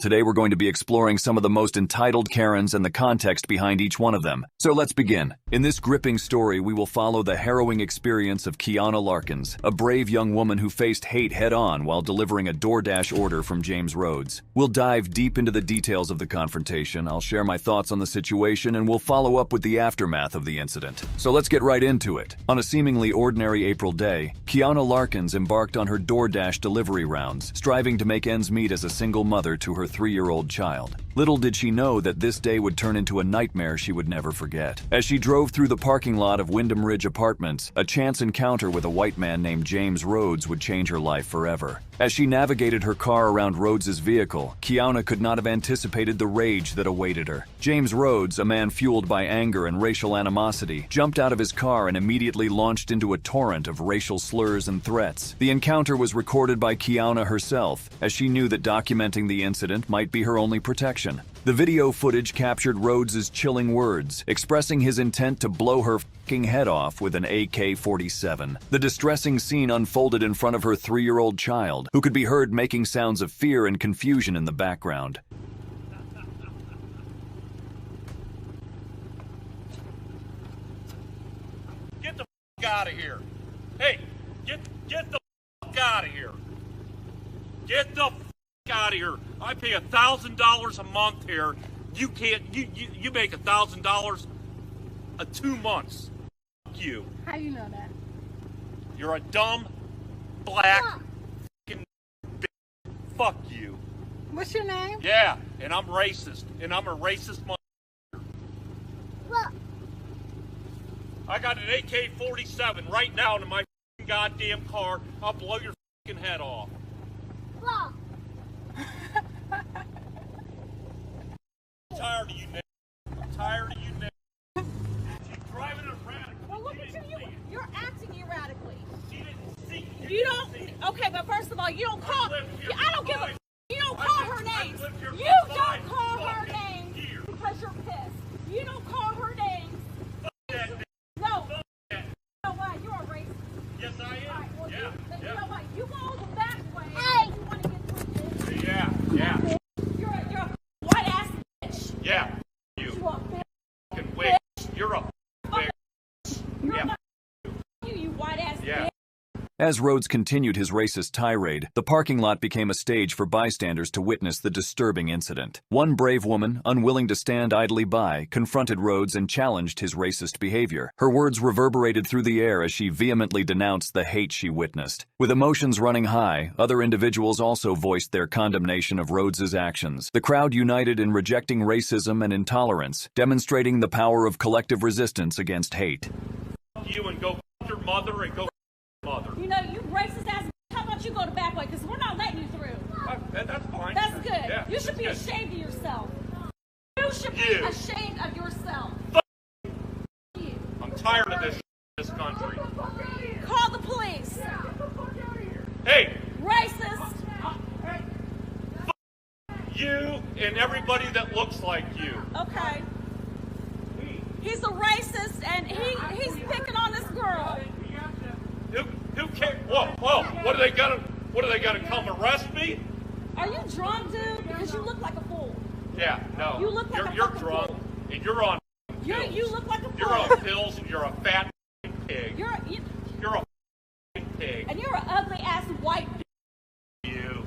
Today we're going to be exploring some of the most entitled Karens and the context behind each one of them. So let's begin. In this gripping story, we will follow the harrowing experience of Kiana Larkins, a brave young woman who faced hate head-on while delivering a Doordash order from James Rhodes. We'll dive deep into the details of the confrontation, I'll share my thoughts on the situation, and we'll follow up with the aftermath of the incident. So let's get right into it. On a seemingly ordinary April day, Kiana Larkins embarked on her Doordash delivery rounds, striving to make ends meet as a single mother to her 3-year-old child. Little did she know that this day would turn into a nightmare she would never forget. As she drove through the parking lot of Wyndham Ridge Apartments, a chance encounter with a white man named James Rhodes would change her life forever. As she navigated her car around Rhodes's vehicle, Kiana could not have anticipated the rage that awaited her. James Rhodes, a man fueled by anger and racial animosity, jumped out of his car and immediately launched into a torrent of racial slurs and threats. The encounter was recorded by Kiana herself, as she knew that documenting the incident might be her only protection. The video footage captured Rhodes's chilling words, expressing his intent to blow her f***ing head off with an AK-47. The distressing scene unfolded in front of her 3-year-old child, who could be heard making sounds of fear and confusion in the background. Get the f*** out of here. Hey, get the f*** out of here. Get the f*** out of here. I pay $1,000 a month here. You can't, you make $1,000 a 2 months. Fuck you. How do you know that? You're a dumb, black, f***ing bitch. Fuck you. What's your name? Yeah, and I'm racist. And I'm a racist motherfucker. Look. I got an AK-47 right now in my f***ing goddamn car. I'll blow your f***ing head off. Look. I'm tired of you, Nick. I'm tired of you, Nick. She's driving erratic. Well, look at you. You're acting erratically. She didn't see. You don't. Okay, but first of all, you don't call. I don't give a. You don't call her names. You don't call her names because you're pissed. You don't call her names. No. You know what? You're a racist. Yes, I am. All right, well, Yeah. You know what? You go the back way. Hey. You want to get through this. Yeah. You're a white ass bitch. Yeah. You You a bitch. fucking wig. You're a wig. You're Yeah. you white ass Yeah. bitch. As Rhodes continued his racist tirade, the parking lot became a stage for bystanders to witness the disturbing incident. One brave woman, unwilling to stand idly by, confronted Rhodes and challenged his racist behavior. Her words reverberated through the air as she vehemently denounced the hate she witnessed. With emotions running high, other individuals also voiced their condemnation of Rhodes's actions. The crowd united in rejecting racism and intolerance, demonstrating the power of collective resistance against hate. You and go f your mother and go f mother. You know, you racist ass. How about you go the back way? Because we're not letting you through. That's fine. That's good. Yeah, you should be that's good. ashamed of yourself. You should be You. ashamed of yourself. You. I'm tired of this country. Call the police. Hey, Racist. you and everybody that looks like you. Okay. He's a racist and he's picking on this girl. Who cares? Whoa! What are they gonna come arrest me? Are you drunk, dude? Because you look like a fool. Yeah, no. You look like a you're fucking drunk fool. and you're on pills. You look like a fool. You're on pills and you're a fat pig. You're a pig. and you're an ugly ass white. You.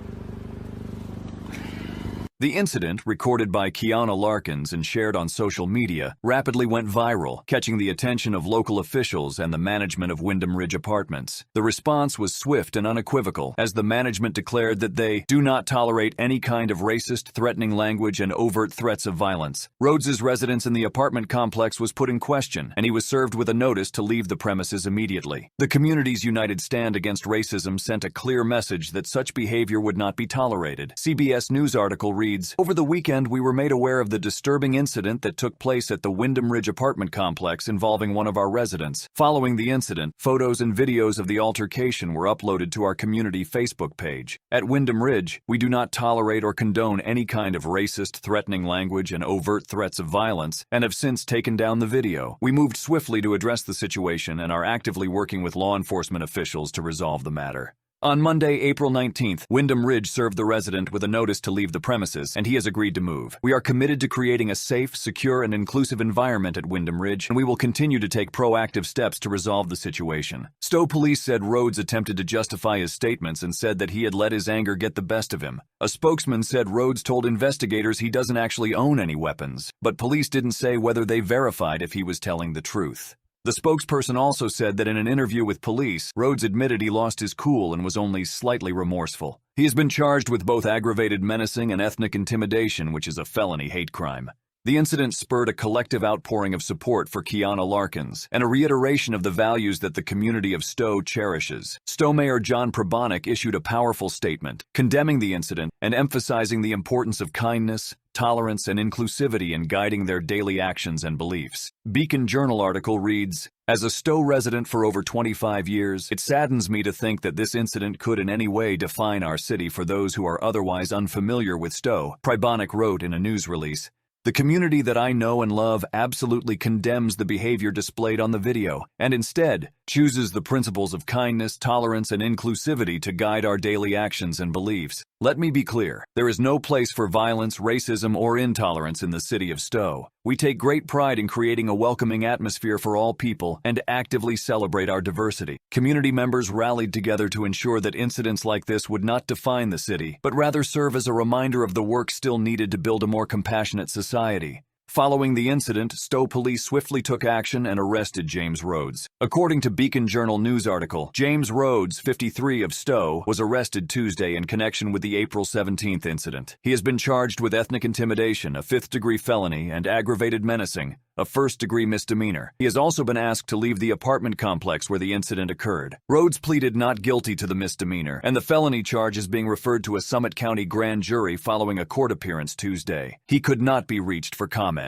The incident, recorded by Kiana Larkins and shared on social media, rapidly went viral, catching the attention of local officials and the management of Wyndham Ridge Apartments. The response was swift and unequivocal, as the management declared that they do not tolerate any kind of racist, threatening language and overt threats of violence. Rhodes's residence in the apartment complex was put in question, and he was served with a notice to leave the premises immediately. The community's united stand against racism sent a clear message that such behavior would not be tolerated. CBS News article reads, "Over the weekend, we were made aware of the disturbing incident that took place at the Wyndham Ridge apartment complex involving one of our residents. Following the incident, photos and videos of the altercation were uploaded to our community Facebook page. At Wyndham Ridge, we do not tolerate or condone any kind of racist, threatening language and overt threats of violence, and have since taken down the video. We moved swiftly to address the situation and are actively working with law enforcement officials to resolve the matter." On Monday, April 19th, Wyndham Ridge served the resident with a notice to leave the premises, and he has agreed to move. We are committed to creating a safe, secure, and inclusive environment at Wyndham Ridge, and we will continue to take proactive steps to resolve the situation. Stowe police said Rhodes attempted to justify his statements and said that he had let his anger get the best of him. A spokesman said Rhodes told investigators he doesn't actually own any weapons, but police didn't say whether they verified if he was telling the truth. The spokesperson also said that in an interview with police, Rhodes admitted he lost his cool and was only slightly remorseful. He has been charged with both aggravated menacing and ethnic intimidation, which is a felony hate crime. The incident spurred a collective outpouring of support for Kiana Larkins and a reiteration of the values that the community of Stowe cherishes. Stowe Mayor John Probonic issued a powerful statement, condemning the incident and emphasizing the importance of kindness, tolerance, and inclusivity in guiding their daily actions and beliefs. Beacon Journal article reads, "As a Stowe resident for over 25 years, it saddens me to think that this incident could in any way define our city for those who are otherwise unfamiliar with Stowe," Probonic wrote in a news release. "The community that I know and love absolutely condemns the behavior displayed on the video and instead chooses the principles of kindness, tolerance, and inclusivity to guide our daily actions and beliefs. Let me be clear, there is no place for violence, racism, or intolerance in the city of Stowe. We take great pride in creating a welcoming atmosphere for all people and actively celebrate our diversity." Community members rallied together to ensure that incidents like this would not define the city, but rather serve as a reminder of the work still needed to build a more compassionate society. Following the incident, Stowe police swiftly took action and arrested James Rhodes. According to Beacon Journal news article, James Rhodes, 53 of Stowe, was arrested Tuesday in connection with the April 17th incident. He has been charged with ethnic intimidation, a 5th-degree felony, and aggravated menacing, a 1st-degree misdemeanor. He has also been asked to leave the apartment complex where the incident occurred. Rhodes pleaded not guilty to the misdemeanor, and the felony charge is being referred to a Summit County grand jury following a court appearance Tuesday. He could not be reached for comment.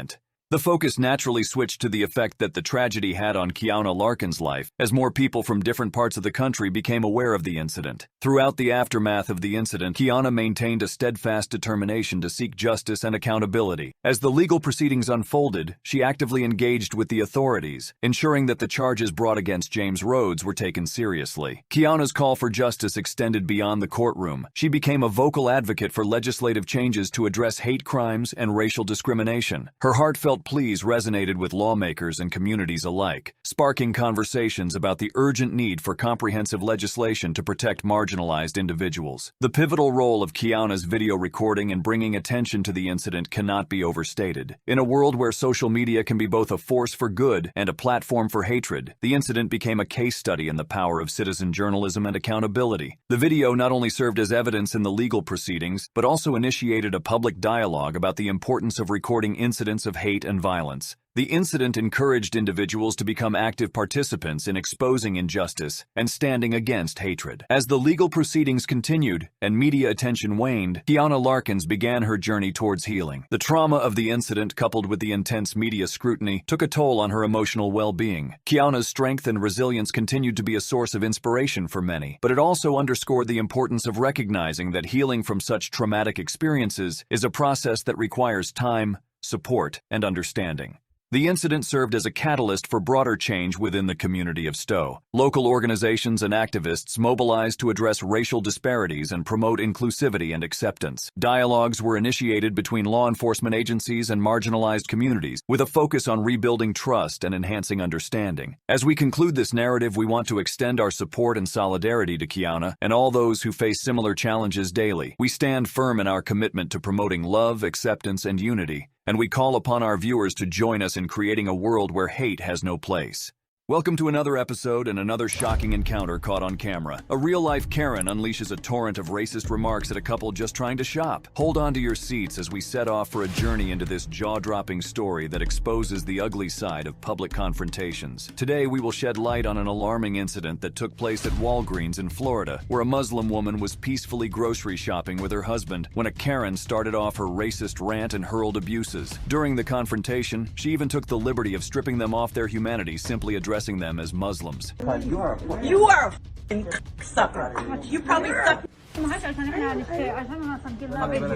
The focus naturally switched to the effect that the tragedy had on Kiana Larkins' life, as more people from different parts of the country became aware of the incident. Throughout the aftermath of the incident, Kiana maintained a steadfast determination to seek justice and accountability. As the legal proceedings unfolded, she actively engaged with the authorities, ensuring that the charges brought against James Rhodes were taken seriously. Kiana's call for justice extended beyond the courtroom. She became a vocal advocate for legislative changes to address hate crimes and racial discrimination. Her heartfelt pleas resonated with lawmakers and communities alike, sparking conversations about the urgent need for comprehensive legislation to protect marginalized individuals. The pivotal role of Kiana's video recording in bringing attention to the incident cannot be overstated. In a world where social media can be both a force for good and a platform for hatred, the incident became a case study in the power of citizen journalism and accountability. The video not only served as evidence in the legal proceedings, but also initiated a public dialogue about the importance of recording incidents of hate and violence. The incident encouraged individuals to become active participants in exposing injustice and standing against hatred. As the legal proceedings continued and media attention waned, Kiana Larkins began her journey towards healing. The trauma of the incident, coupled with the intense media scrutiny, took a toll on her emotional well-being. Kiana's strength and resilience continued to be a source of inspiration for many, but it also underscored the importance of recognizing that healing from such traumatic experiences is a process that requires time, support, and understanding. The incident served as a catalyst for broader change within the community of Stowe. Local organizations and activists mobilized to address racial disparities and promote inclusivity and acceptance. Dialogues were initiated between law enforcement agencies and marginalized communities, with a focus on rebuilding trust and enhancing understanding. As we conclude this narrative, we want to extend our support and solidarity to Kiana and all those who face similar challenges daily. We stand firm in our commitment to promoting love, acceptance, and unity, and we call upon our viewers to join us in creating a world where hate has no place. Welcome to another episode and another shocking encounter caught on camera. A real-life Karen unleashes a torrent of racist remarks at a couple just trying to shop. Hold on to your seats as we set off for a journey into this jaw-dropping story that exposes the ugly side of public confrontations. Today, we will shed light on an alarming incident that took place at Walgreens in Florida, where a Muslim woman was peacefully grocery shopping with her husband when a Karen started off her racist rant and hurled abuses. During the confrontation, she even took the liberty of stripping them off their humanity, simply addressing them as Muslims. You are a f***ing sucker. You probably suck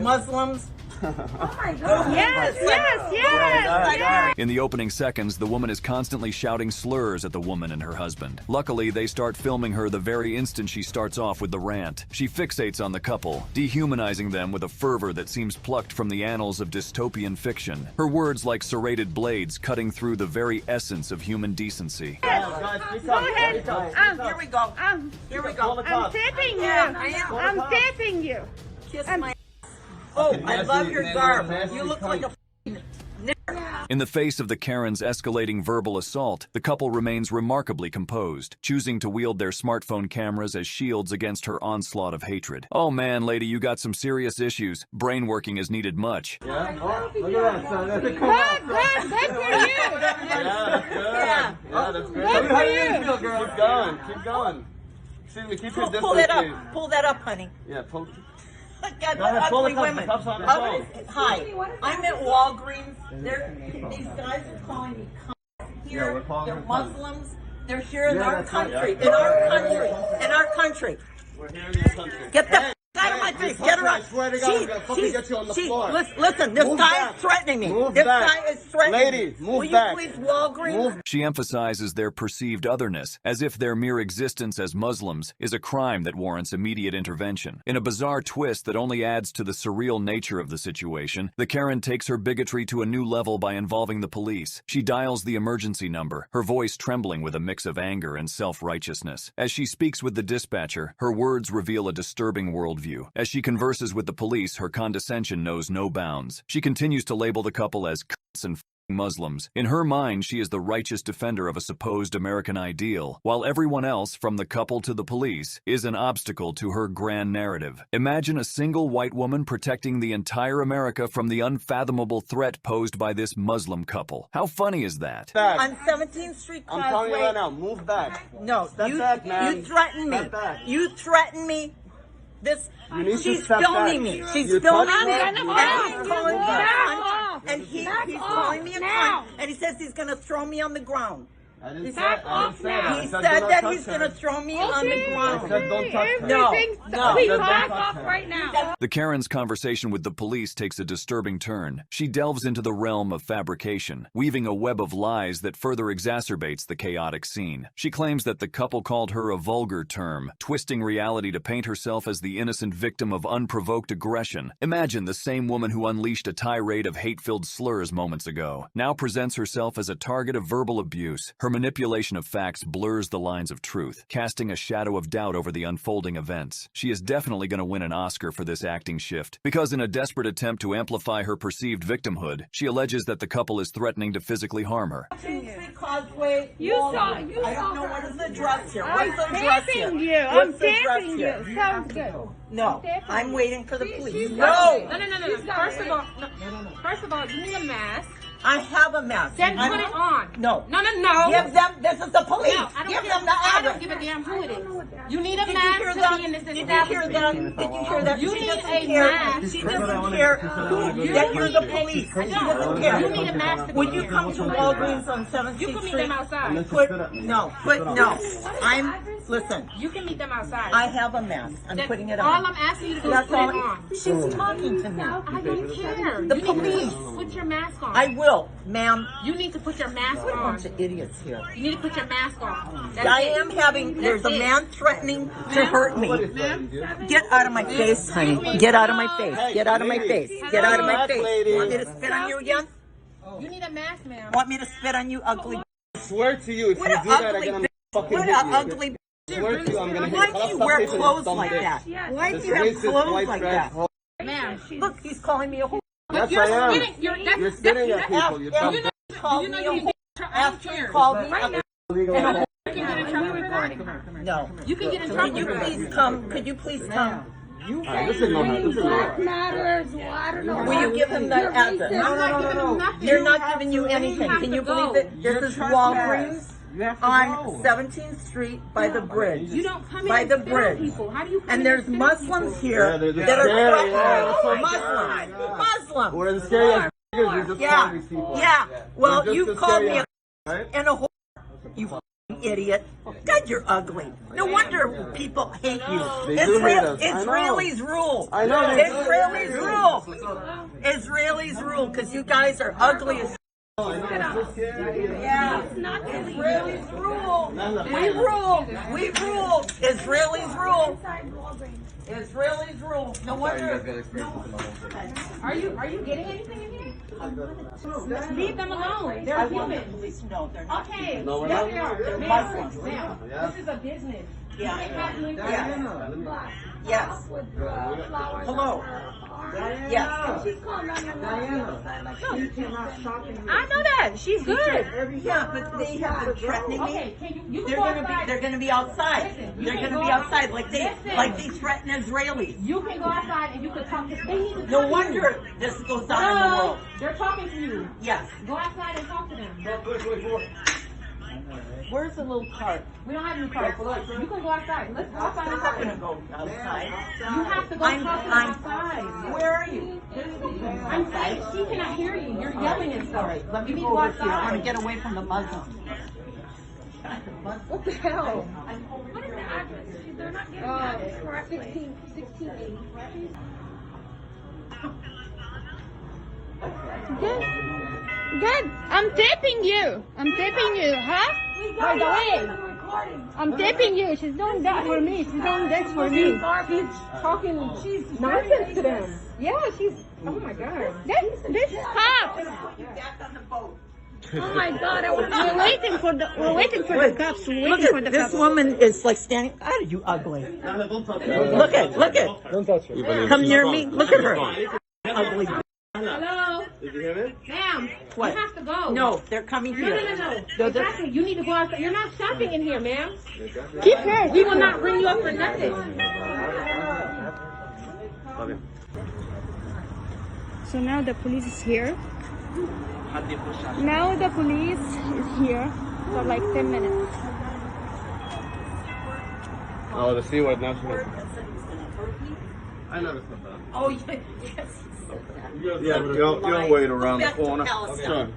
Muslims. Oh my God. Yes. In the opening seconds, the woman is constantly shouting slurs at the woman and her husband. Luckily, they start filming her the very instant she starts off with the rant. She fixates on the couple, dehumanizing them with a fervor that seems plucked from the annals of dystopian fiction. Her words like serrated blades cutting through the very essence of human decency. Go ahead. Here we go. Here we go. I'm taping you. I'm taping you. Kiss my. Oh, I love your garb. You look like a nigger. In the face of the Karen's escalating verbal assault, the couple remains remarkably composed, choosing to wield their smartphone cameras as shields against her onslaught of hatred. Oh man, lady, you got some serious issues. Brain working is needed much. Yeah? Oh, look at that, son. That's a Good for you. Yeah. Yeah, that's great. Good for you. Keep going. Keep going. Excuse me, keep your distance, Pull that please. up. Pull that up, honey. Yeah, pull. God, Go ahead, pull ugly the cups. women. The cups on the Ugly- phone. Hi, I'm at Walgreens. These guys are calling me Yeah, we're here. calling They're them Muslims. They're here in Yeah, our that's right. country. Yeah. In our country. In our country. We're here in this country. Get the f out of my face. Get her I out. swear to God, I'm gonna fucking get you on the floor. Listen, this Move guy back. is threatening me. Move This back. guy is threatening Lady, me. move Will back. you please Walgreens? Move. She emphasizes their perceived otherness, as if their mere existence as Muslims is a crime that warrants immediate intervention. In a bizarre twist that only adds to the surreal nature of the situation, the Karen takes her bigotry to a new level by involving the police. She dials the emergency number, her voice trembling with a mix of anger and self-righteousness. As she speaks with the dispatcher, her words reveal a disturbing worldview. As she converses with the police, her condescension knows no bounds. She continues to label the couple as cunts and Muslims. In her mind, she is the righteous defender of a supposed American ideal, while everyone else, from the couple to the police, is an obstacle to her grand narrative. Imagine a single white woman protecting the entire America from the unfathomable threat posed by this Muslim couple. How funny is that? Back. On 17th Street I'm telling you Causeway. right now, move back. No, Step back, man. you threaten me. Step back. You threaten me. This You need to she's step filming back. me. She's You filming touched me. me. And he's calling me a cunt. And he's calling me a Now. cunt. And he says he's gonna throw me on the ground. I didn't say Back I off didn't say now. that. I He said said do not that touch he's her. gonna throw me on the I ground. said don't touch her. No, Everything. no. Please Don't back touch off her. right now. The Karen's conversation with the police takes a disturbing turn. She delves into the realm of fabrication, weaving a web of lies that further exacerbates the chaotic scene. She claims that the couple called her a vulgar term, twisting reality to paint herself as the innocent victim of unprovoked aggression. Imagine the same woman who unleashed a tirade of hate-filled slurs moments ago, now presents herself as a target of verbal abuse. Her manipulation of facts blurs the lines of truth, casting a shadow of doubt over the unfolding events. She is definitely going to win an Oscar for this acting shift, because in a desperate attempt to amplify her perceived victimhood, she alleges that the couple is threatening to physically harm her. Street Causeway. You saw- Walgreens. you I saw don't know her. what is the address here. I'm What's the address here? taping you. I'm What's the address taping here? you. Sounds good. No, taping I'm you. waiting for the police. she's No, not- No. First of all, First of all, you need a mask. I have a mask. Then I'm- put it on. No. No. Give them. This is the police. No, I don't Give give, them the I address. don't give a damn who it is. You need a Did you mask hear to that? be in this Did you hear establishment. that? Did you hear that? You She need doesn't a care. mask. She doesn't care that you're the police. She doesn't care. You need a mask to Would be you here. come to Walgreens on 17th You can meet Street? them outside. Listen, You can meet them outside. I have a mask. I'm Then putting it all on. I'm asking you to do is That's put it all. on. She's talking to me. I don't care. The You need police. to put your mask on. I will, ma'am. You need to put your mask What a on. bunch of idiots here. You need to put your mask on. That's I it. am having, there's a That's it. man threatening to hurt me. Get out of my face, honey. Get out of my face. Get out of my face. Get out of my face. Want me to spit on you again? You need a mask, ma'am. Want me to spit on you, ugly? I swear to you, if you What do an that ugly again, I'm bitch. fucking What hit an you. ugly. I swear to you, I'm gonna hit you. Why do you wear clothes like that? Why do you have Racist, clothes white like trash, that? Ma'am. Look, he's calling me a whore. Yes, You're I am. spitting. You're spitting at people. You're dumb. Called You know me you a can whore. get I don't After care. you called me Right now, a Illegal. you can get in trouble recording her. No. You can get in Could trouble you recording please her. come? Could you please come? Alright, this is not this is not. Matters. I don't know. Will you give him the address? I'm not giving him nothing. They're not giving you anything. have Can to you go. believe it? This is Walgreens on 17th Street by the bridge. You don't come in By and the spit on bridge. people. How do you come And in there's spit on people? Muslims here Yeah, they're just that are scary, threatening. yeah, that's Oh, what Muslims. Muslims. We're the scariest niggas. You're just Yeah. calling these people. Yeah. Well, We're just you the called me scariest, a right? and a whore. You idiot. God, you're ugly. No wonder people hate you. They do hate us. I know. Israelis rule. I know. Israelis rule. Israelis rule because you guys are ugly as yeah. Israelis rule. We rule. We rule. Israelis rule. Israelis rule. No wonder. Are you getting anything in here? Leave them alone. They're humans. No, they're not. Okay. No, we're Yes, not. they are. They're Ma'am, Muslims. ma'am, Yeah. this is a business. Yeah. You can't do anything. Yes. Hello. Yes. I know that. She's good. Yeah, but they have been threatening Okay, me. can you can go outside. They're gonna be outside. Listen, you They're can gonna go be outside Listen. like they threaten Israelis. You can go outside and you can talk to them. They need to No talk to wonder you. this goes on in the world. They're talking to you. Yes. Go outside and talk to them. Where's the little cart? We don't have any cards. You can go outside. Let's go outside and talk to them. Go outside. You have to go talk to them outside. Where are you? I'm saying she cannot hear you. You're yelling and stuff. Let me You need go to go over here. I want to outside. get away from the Muslims. What the hell? What is the address? They're not giving the address correctly. 1680. Good. Good. I'm taping you. I'm taping you, huh? By the way, I'm taping you. She's doing that for me. She's doing this for me. She's talking. She's nonsense to them. Yeah, she's. Oh my god. This cops. Oh my God! We're waiting for the cops. We're Look waiting for at the this cops. woman is like standing. God, you ugly. Look at. Don't touch her. Come near me. Look at her. Ugly. Hello, Did you hear me? ma'am. What? You have to go. No, they're coming No, here. no, no, no. Exactly. You need to go outside. You're not shopping in here, ma'am. Keep her. We will not bring you up for nothing. Okay. So now the police is here. Now the police is here for like 10 minutes. Oh, the C word national. I never said that. Oh, yes. Yeah, but you don't wait around the Back to corner. Palestine. Sure.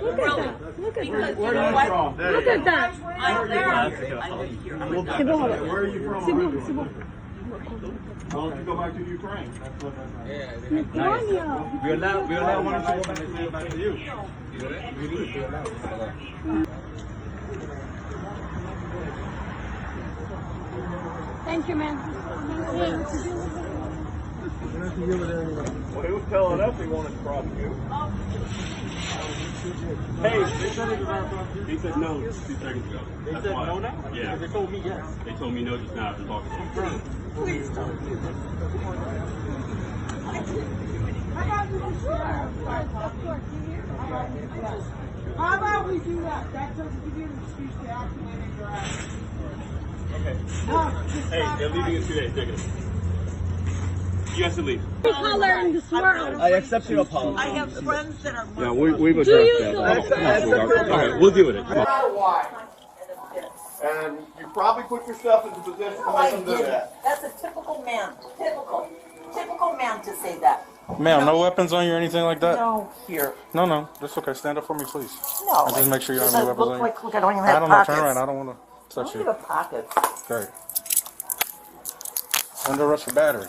Look at that. Look at that. Where are you from? Look at that. I live here. Where are you from? Why don't you go back to Ukraine? That's what Lithuania. we allow one or two women to go back to you. Thank you, man. Well, he was telling us he wanted to prosecute. Hey, he said no 2 seconds ago. They said no now? Yeah. They told me yes. They told me no just now after talking to him. Please don't do this. How about we do that? That doesn't give you an excuse to act in any interaction. Okay. No, Hey, they're leaving in 2 days. Take it. You have to leave. Color in this world. I accept your apology. I have friends that are Yeah, we've addressed that. Okay, we'll deal with it. Why? And you probably put yourself in the position to make them do that. That's a typical man. Typical man to say that. Ma'am, no weapons on you or anything like that? No, here. No, that's okay. Stand up for me, please. No. And just make sure you don't Does have any that weapons on look you. look, I don't even I have don't know. pockets. Turn around. I don't want to I touch don't you. have pockets. Great. Under arrest for battery.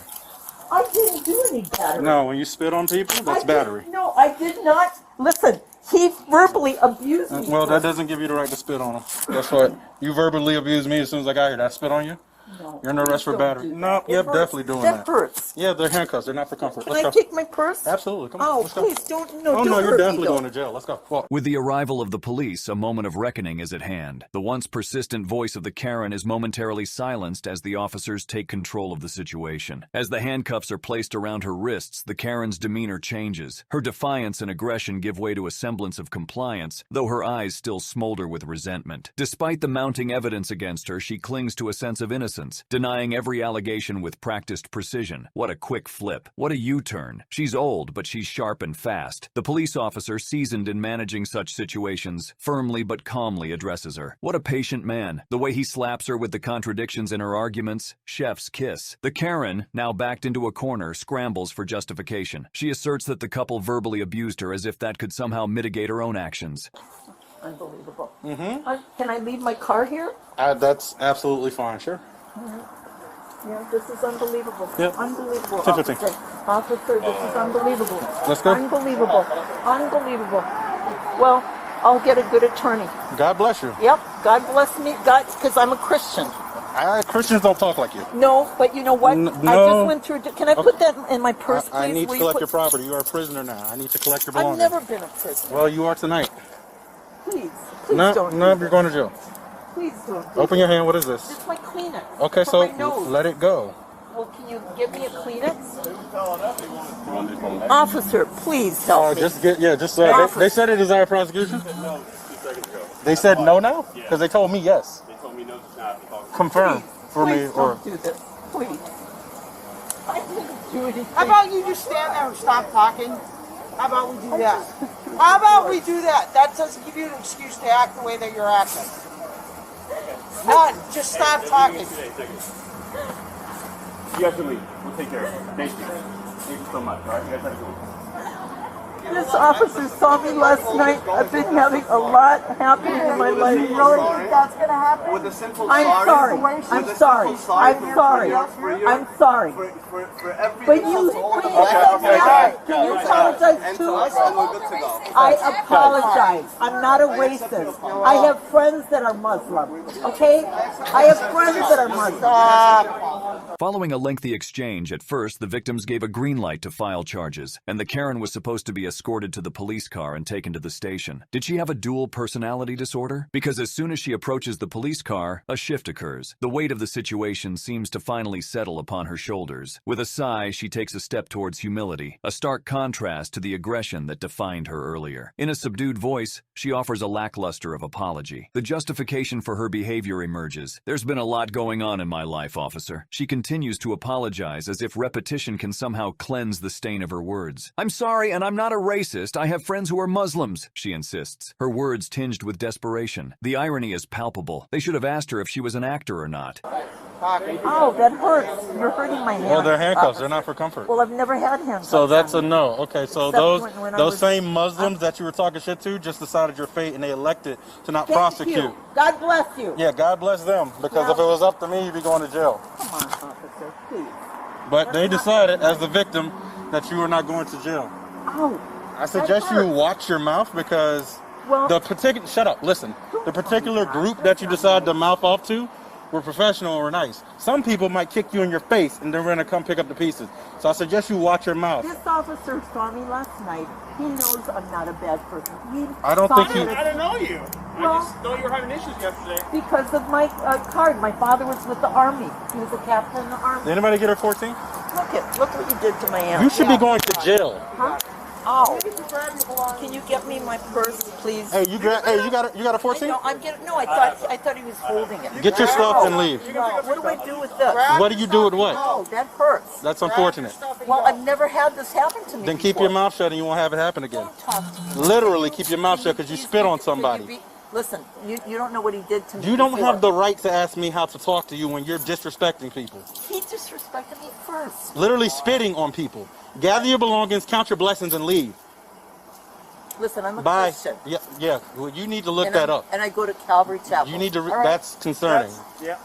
I didn't do any battery. No, when you spit on people, that's battery. No, I did not. Listen, he verbally abused me. Well, that doesn't give you the right to spit on them. That's what. You verbally abused me as soon as I got here. Did I spit on you? No, You're under arrest for don't battery. do that. No, It yep, hurts. definitely doing That that. hurts. Yeah, they're handcuffs. They're not for comfort. Can Let's I go. take my purse? Absolutely. Come on. Oh, Let's go. please don't. No, Oh, don't no, hurt you're me, definitely though. going to jail. Let's go. Walk. With the arrival of the police, a moment of reckoning is at hand. The once persistent voice of the Karen is momentarily silenced as the officers take control of the situation. As the handcuffs are placed around her wrists, the Karen's demeanor changes. Her defiance and aggression give way to a semblance of compliance, though her eyes still smolder with resentment. Despite the mounting evidence against her, she clings to a sense of innocence, denying every allegation with practiced precision. What a quick flip. What a U-turn. She's old, but she's sharp and fast. The police officer, seasoned in managing such situations, firmly but calmly addresses her. What a patient man. The way he slaps her with the contradictions in her arguments, chef's kiss. The Karen, now backed into a corner, scrambles for justification. She asserts that the couple verbally abused her as if that could somehow mitigate her own actions. Unbelievable. Mm-hmm. Can I leave my car here? That's absolutely fine. Sure. Yeah, this is unbelievable. Yep. Unbelievable. 10:15. Officer, this is unbelievable. Let's go. Unbelievable. Unbelievable. Well, I'll get a good attorney. God bless you. Yep. God bless me. God, because I'm a Christian. Christians don't talk like you. No, but you know what? No. I just went through. Can I put that in my purse, please? I need to Will you collect put- your property. You are a prisoner now. I need to collect your I've belongings. never been a prisoner. Well, you are tonight. Please No, don't. no, do you're this. going to jail. Please don't. do Open your hand. What is this? this. It's my Kleenex. Okay, For so my nose. let it go. Well, can you give me a Kleenex? Officer, please help me. Just they said it is our prosecution. No, 2 seconds ago. They said no now because they told me yes. They told me no, just not. Confirm for me Please or. don't do this. Please. I didn't do anything. How about you just stand there and stop talking? How about we do that? How about we do that? That doesn't give you an excuse to act the way that you're acting. None. Just stop talking. You have to leave. We'll take care of it. Thank you. Thank you so much. All right, you guys have to go. This officer saw me last night. I've been having a lot happening in my life. You really think that's gonna happen? With a simple I'm sorry. I'm sorry. I'm sorry. I'm sorry. For every But you, can you apologize to us, too? and we're good to go. I apologize. I'm not a racist. I have friends that are Muslim. Okay? I have friends that are Muslim. Following a lengthy exchange, at first the victims gave a green light to file charges, and the Karen was supposed to be escorted to the police car and taken to the station. Did she have a dual personality disorder? Because as soon as she approaches the police car, a shift occurs. The weight of the situation seems to finally settle upon her shoulders. With a sigh, she takes a step towards humility, a stark contrast to the aggression that defined her earlier. In a subdued voice, she offers a lackluster of apology. The justification for her behavior emerges. There's been a lot going on in my life, officer. She continues to apologize as if repetition can somehow cleanse the stain of her words. I'm sorry, and I'm not a racist. I have friends who are Muslims, she insists, her words tinged with desperation. The irony is palpable. They should have asked her if she was an actor or not. Oh, that hurts. You're hurting my hand. Well, they're handcuffs. They're not for comfort. Well, I've never had handcuffs. So that's a no. Okay, so Except when I those was- same Muslims that you were talking shit to just decided your fate and they elected to not Thank prosecute. you. God bless you. Yeah, God bless them. Because if it was up to me, you'd be going to jail. Come on, officer, please. But they decided, as the victim, that you were not going to jail. Oh. I suggest you watch your mouth because the particular shut up, listen. The particular group that you decide to mouth off to were professional or nice. Some people might kick you in your face and they're gonna come pick up the pieces. So I suggest you watch your mouth. This officer saw me last night. He knows I'm not a bad person. I don't think he- I didn't know you. Well, I just know you were having issues yesterday. because of my card. My father was with the army. He was a captain in the army. Did anybody get her 14? Look what you did to my aunt. You should be going to jail. Huh? Oh. Can you get me my purse, please? Hey, you got a 14? No, I'm getting. No, I thought he was holding it. Get your stuff and leave. No, what do I do with this? What do you do with what? Oh, that hurts. That's unfortunate. Well, I've never had this happen to me. Then keep before. your mouth shut and you won't have it happen again. Talk to me. Literally keep your mouth shut because you spit on somebody. Listen, you don't know what he did to me. You don't before. have the right to ask me how to talk to you when you're disrespecting people. He disrespected me first. Literally spitting on people. Gather your belongings, count your blessings, and leave. Listen, I'm a Bye. Christian. Yeah. Well, you need to look And that I'm- up. And I go to Calvary Chapel. You need to. All right? That's concerning.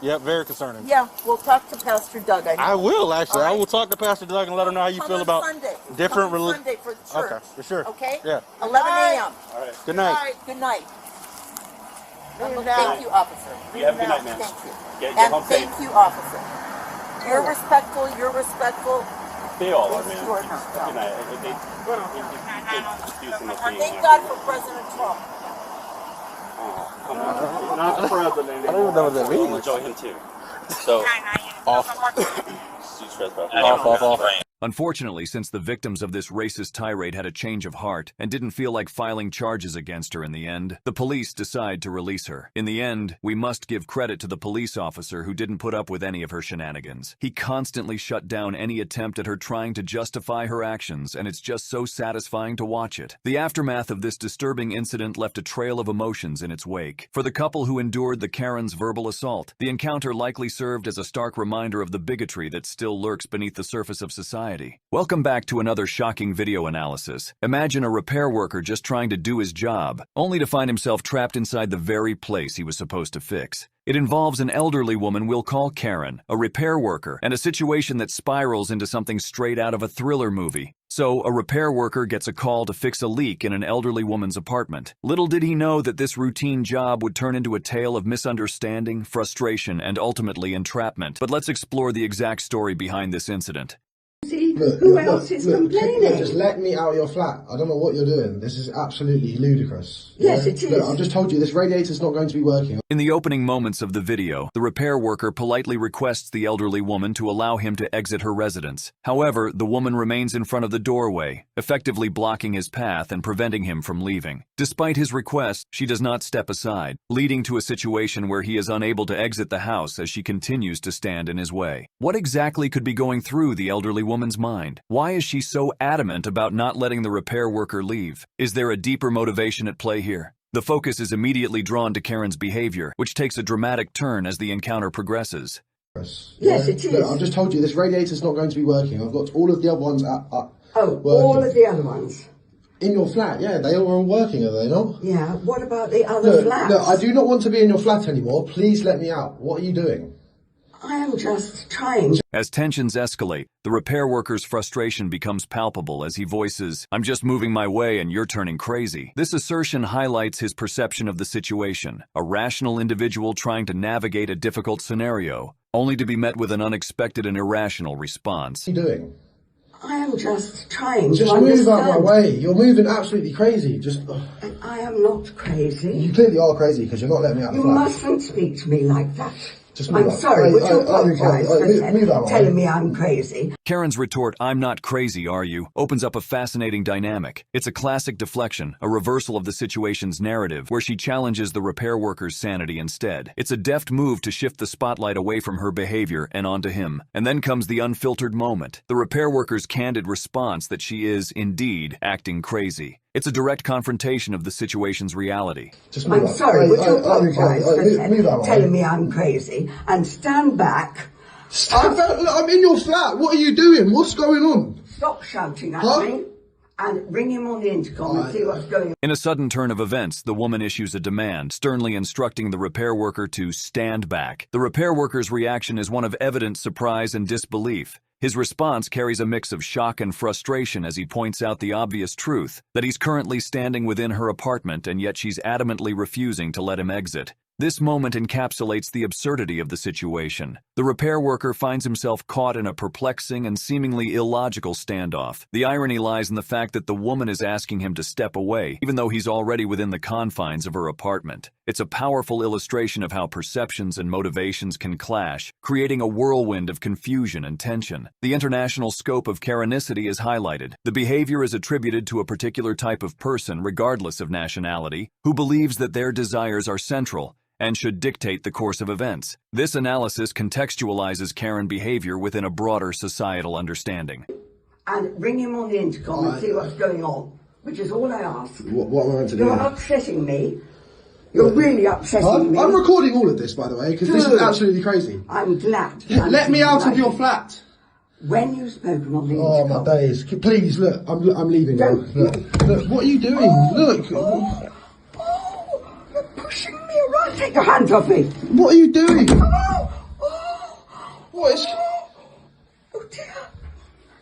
Yeah, very concerning. Yeah, we'll talk to Pastor Doug. I know. I will actually. All I right. will talk to Pastor Doug and let him know how you Come feel on about Sunday. different Come on religions. Sunday for the church. Okay, for sure. Okay. Yeah. 11 a.m. All right. Good night. Good night. Good Thank you, officer. You have a good night, man. Thank you. Get And home thank safe. you, officer. You're respectful. You're respectful. They all are, man. You are not. Good night. They do some of the things. Thank God for President Trump. Come on. Not the president. I don't even know what that We'll means. enjoy him too. So, Off. Off. Unfortunately, since the victims of this racist tirade had a change of heart and didn't feel like filing charges against her in the end, the police decide to release her. In the end, we must give credit to the police officer who didn't put up with any of her shenanigans. He constantly shut down any attempt at her trying to justify her actions, and it's just so satisfying to watch it. The aftermath of this disturbing incident left a trail of emotions in its wake. For the couple who endured the Karen's verbal assault, the encounter likely served as a stark reminder of the bigotry that still lurks beneath the surface of society. society. Welcome back to another shocking video analysis. Imagine a repair worker just trying to do his job, only to find himself trapped inside the very place he was supposed to fix. It involves an elderly woman we'll call Karen, a repair worker, and a situation that spirals into something straight out of a thriller movie. So, a repair worker gets a call to fix a leak in an elderly woman's apartment. Little did he know that this routine job would turn into a tale of misunderstanding, frustration, and ultimately entrapment. But let's explore the exact story behind this incident. Who else is complaining? Just let me out of your flat. I don't know what you're doing. This is absolutely ludicrous. Yes, it is. Look, I've just told you, this radiator's not going to be working. In the opening moments of the video, the repair worker politely requests the elderly woman to allow him to exit her residence. However, the woman remains in front of the doorway, effectively blocking his path and preventing him from leaving. Despite his request, she does not step aside, leading to a situation where he is unable to exit the house as she continues to stand in his way. What exactly could be going through the elderly woman's mind? Why is she so adamant about not letting the repair worker leave? Is there a deeper motivation at play here? The focus is immediately drawn to Karen's behavior, which takes a dramatic turn as the encounter progresses. Yes, it is. Look, I've just told you, this radiator's not going to be working. I've got all of the other ones working. All of the other ones? In your flat, yeah. They all are working, are they not? Yeah, what about the other flats? Look, I do not want to be in your flat anymore. Please let me out. What are you doing? I am just trying. As tensions escalate, the repair worker's frustration becomes palpable as he voices, "I'm just moving my way and you're turning crazy." This assertion highlights his perception of the situation, a rational individual trying to navigate a difficult scenario, only to be met with an unexpected and irrational response. What are you doing? I am just trying to understand. Just move out of my way. You're moving absolutely crazy. I am not crazy. You clearly are crazy because you're not letting me out of the flat. You mustn't speak to me like that. I'm sorry, would you apologise for telling me I'm crazy? Karen's retort, "I'm not crazy, are you?" opens up a fascinating dynamic. It's a classic deflection, a reversal of the situation's narrative, where she challenges the repair worker's sanity instead. It's a deft move to shift the spotlight away from her behavior and onto him. And then comes the unfiltered moment, the repair worker's candid response that she is, indeed, acting crazy. It's a direct confrontation of the situation's reality. I'm sorry, would you apologise for telling me I'm crazy and stand back? Stand back? Look, I'm in your flat. What are you doing? What's going on? Stop shouting at me and ring him on the intercom and see what's going on. In a sudden turn of events, the woman issues a demand, sternly instructing the repair worker to stand back. The repair worker's reaction is one of evident surprise and disbelief. His response carries a mix of shock and frustration as he points out the obvious truth, that he's currently standing within her apartment and yet she's adamantly refusing to let him exit. This moment encapsulates the absurdity of the situation. The repair worker finds himself caught in a perplexing and seemingly illogical standoff. The irony lies in the fact that the woman is asking him to step away, even though he's already within the confines of her apartment. It's a powerful illustration of how perceptions and motivations can clash, creating a whirlwind of confusion and tension. The international scope of Karenicity is highlighted. The behavior is attributed to a particular type of person, regardless of nationality, who believes that their desires are central and should dictate the course of events. This analysis contextualizes Karen behavior within a broader societal understanding. And ring him on the intercom and see what's going on, which is all I ask. What am I meant to do? You're upsetting me. You're really upsetting me. I'm recording all of this, by the way, because this is absolutely crazy. I'm glad. Let me out of your flat. When you've spoken on the intercom. Oh, my days. Please, look, I'm leaving now. Look, what are you doing? Look. You're pushing me around. Take your hands off me. What are you doing? What is... Oh, dear.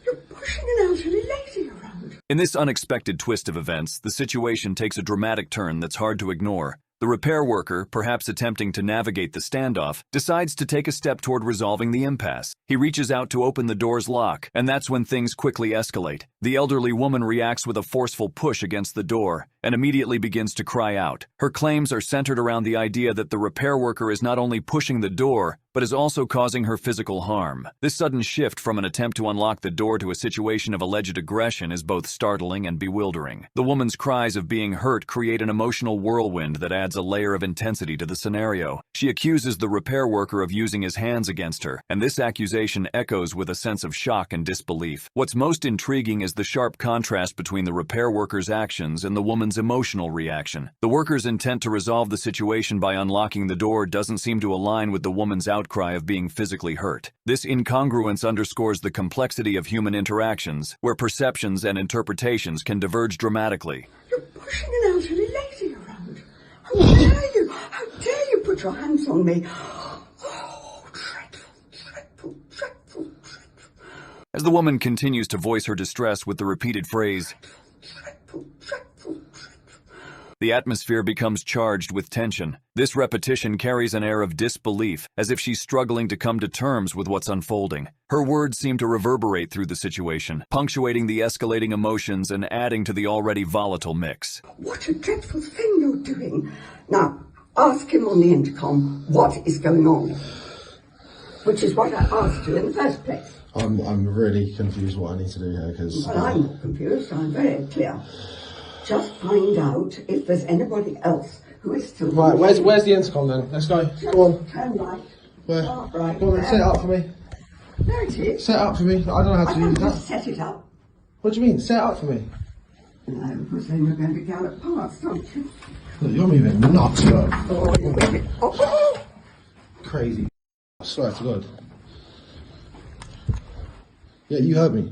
You're pushing an elderly lady around. In this unexpected twist of events, the situation takes a dramatic turn that's hard to ignore. The repair worker, perhaps attempting to navigate the standoff, decides to take a step toward resolving the impasse. He reaches out to open the door's lock, and that's when things quickly escalate. The elderly woman reacts with a forceful push against the door and immediately begins to cry out. Her claims are centered around the idea that the repair worker is not only pushing the door, but is also causing her physical harm. This sudden shift from an attempt to unlock the door to a situation of alleged aggression is both startling and bewildering. The woman's cries of being hurt create an emotional whirlwind that adds a layer of intensity to the scenario. She accuses the repair worker of using his hands against her, and this accusation echoes with a sense of shock and disbelief. What's most intriguing is emphasizes the sharp contrast between the repair worker's actions and the woman's emotional reaction. The worker's intent to resolve the situation by unlocking the door doesn't seem to align with the woman's outcry of being physically hurt. This incongruence underscores the complexity of human interactions, where perceptions and interpretations can diverge dramatically. You're pushing an elderly lady around. How dare you? How dare you put your hands on me? Oh, dreadful, dreadful, dreadful, dreadful. As the woman continues to voice her distress with the repeated phrase, Dreadful, dreadful, dreadful. the atmosphere becomes charged with tension. This repetition carries an air of disbelief, as if she's struggling to come to terms with what's unfolding. Her words seem to reverberate through the situation, punctuating the escalating emotions and adding to the already volatile mix. What a dreadful thing you're doing. Now, ask him on the intercom what is going on. Which is what I asked you in the first place. I'm really confused what I need to do here, because... Well, I'm not confused, I'm very clear. Just find out if there's anybody else who is still... Right, where's the intercom then? Let's go. Go on. Turn right. Where? Start right. Go on then, set it up for me. There it is. Set it up for me. I don't know how to use that. Set it up. What do you mean? Set it up for me. No, because then you're going to gallop past, aren't you? Look, you're moving nuts, look. Oh, you're moving. Oh. Crazy. I swear to God. Yeah, you heard me.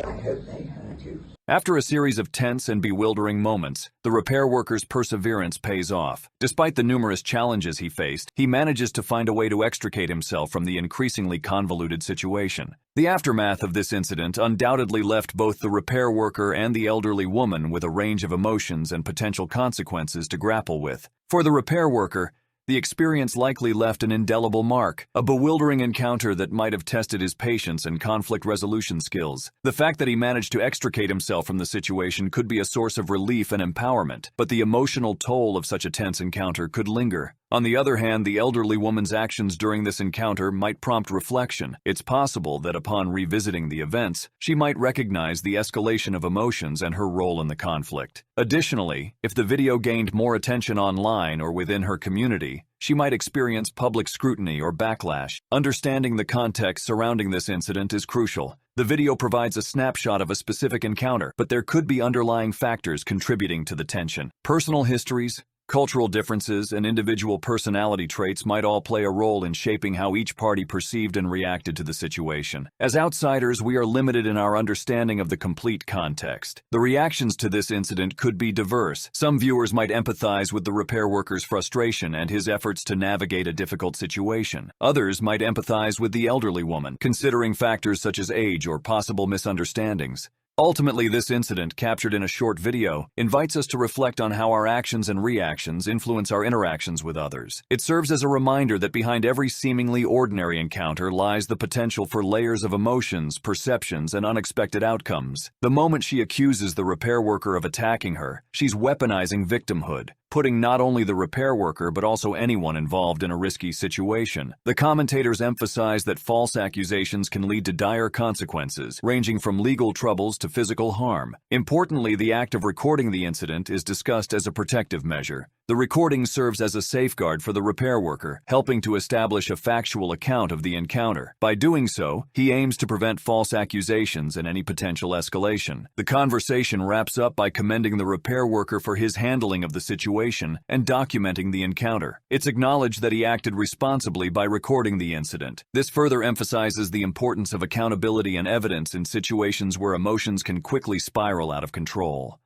I hope they heard you. After a series of tense and bewildering moments, the repair worker's perseverance pays off. Despite the numerous challenges he faced, he manages to find a way to extricate himself from the increasingly convoluted situation. The aftermath of this incident undoubtedly left both the repair worker and the elderly woman with a range of emotions and potential consequences to grapple with. For the repair worker, the experience likely left an indelible mark, a bewildering encounter that might have tested his patience and conflict resolution skills. The fact that he managed to extricate himself from the situation could be a source of relief and empowerment, but the emotional toll of such a tense encounter could linger. On the other hand, the elderly woman's actions during this encounter might prompt reflection. It's possible that upon revisiting the events, she might recognize the escalation of emotions and her role in the conflict. Additionally, if the video gained more attention online or within her community, she might experience public scrutiny or backlash. Understanding the context surrounding this incident is crucial. The video provides a snapshot of a specific encounter, but there could be underlying factors contributing to the tension. Personal histories, cultural differences, and individual personality traits might all play a role in shaping how each party perceived and reacted to the situation. As outsiders, we are limited in our understanding of the complete context. The reactions to this incident could be diverse. Some viewers might empathize with the repair worker's frustration and his efforts to navigate a difficult situation. Others might empathize with the elderly woman, considering factors such as age or possible misunderstandings. Ultimately, this incident, captured in a short video, invites us to reflect on how our actions and reactions influence our interactions with others. It serves as a reminder that behind every seemingly ordinary encounter lies the potential for layers of emotions, perceptions, and unexpected outcomes. The moment she accuses the repair worker of attacking her, she's weaponizing victimhood, putting not only the repair worker but also anyone involved in a risky situation. The commentators emphasize that false accusations can lead to dire consequences, ranging from legal troubles to physical harm. Importantly, the act of recording the incident is discussed as a protective measure. The recording serves as a safeguard for the repair worker, helping to establish a factual account of the encounter. By doing so, he aims to prevent false accusations and any potential escalation. The conversation wraps up by commending the repair worker for his handling of the situation and documenting the encounter. It's acknowledged that he acted responsibly by recording the incident. This further emphasizes the importance of accountability and evidence in situations where emotions can quickly spiral out of control.